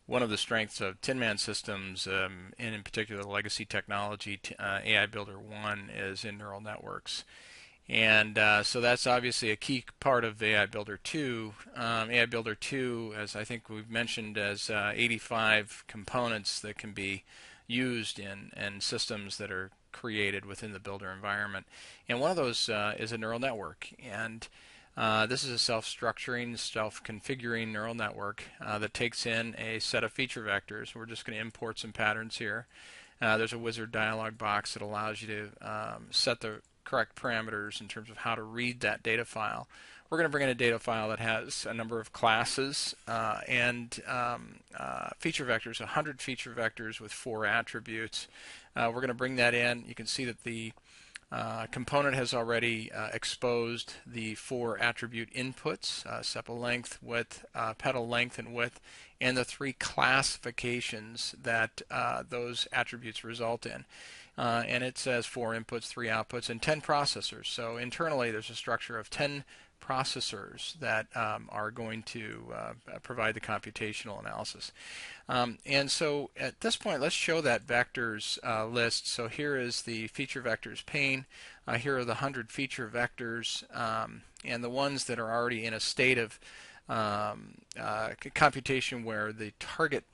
one of the strengths of TinMan systems, and in particular the legacy technology AI Builder 1, is in neural networks. And so that's obviously a key part of AI Builder 2. AI Builder 2, as I think we've mentioned, as 85 components that can be used in systems that are created within the Builder environment. And one of those is a neural network. And this is a self-structuring, self-configuring neural network that takes in a set of feature vectors. We're just going to import some patterns here. There's a wizard dialog box that allows you to set the correct parameters in terms of how to read that data file. We're going to bring in a data file that has a number of classes and feature vectors, 100 feature vectors with 4 attributes. We're going to bring that in. You can see that the component has already exposed the 4 attribute inputs, sepal length, width, petal length, and width, and the 3 classifications that those attributes result in. And it says 4 inputs, 3 outputs, and 10 processors. So internally there's a structure of 10 processors that are going to provide the computational analysis. And so at this point, let's show that vectors list. So here is the feature vectors pane. Here are the 100 feature vectors, and the ones that are already in a state of computation where the target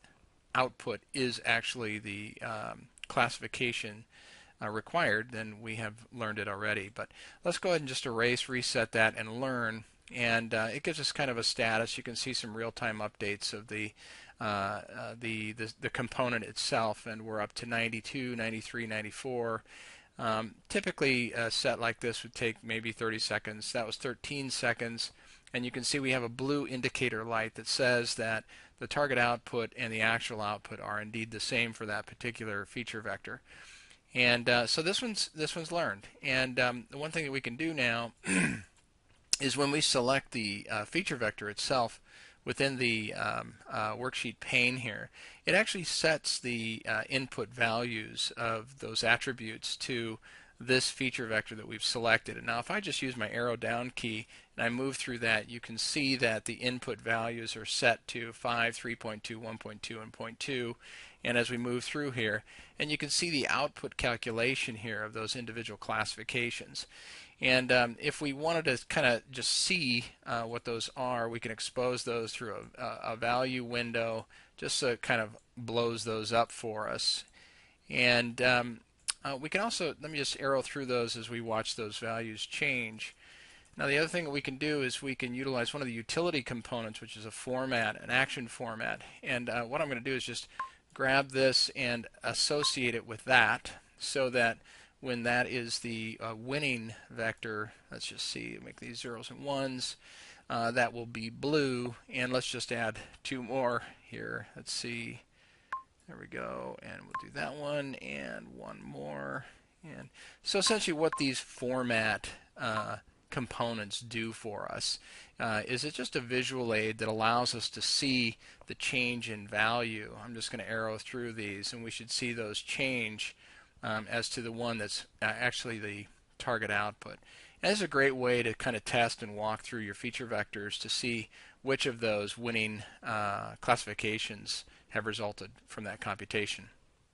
output is actually the classification required, then we have learned it already. But let's go ahead and just erase, reset that, and learn. And it gives us kind of a status. You can see some real-time updates of the component itself, and we're up to 92, 93, 94. Typically, a set like this would take maybe 30 seconds. That was 13 seconds. And you can see we have a blue indicator light that says that the target output and the actual output are indeed the same for that particular feature vector. And so this one's learned. And the one thing that we can do now is when we select the feature vector itself within the worksheet pane here, it actually sets the input values of those attributes to this feature vector that we've selected. And now if I just use my arrow down key and I move through that, you can see that the input values are set to 5, 3.2, 1.2, and 0.2. And as we move through here, and you can see the output calculation here of those individual classifications. And if we wanted to kind of just see what those are, we can expose those through a value window, just so it kind of blows those up for us. And we can also, let me just arrow through those as we watch those values change. Now the other thing that we can do is we can utilize one of the utility components, which is a format, an action format. And what I'm going to do is just grab this and associate it with that, so that when that is the winning vector, let's just see, make these zeros and ones, that will be blue. And let's just add 2 more here. Let's see, there we go, and we'll do that one and 1 more. And so essentially what these format components do for us is it's just a visual aid that allows us to see the change in value. I'm just going to arrow through these, and we should see those change as to the one that's actually the target output. And this is a great way to kind of test and walk through your feature vectors to see which of those winning classifications have resulted from that computation.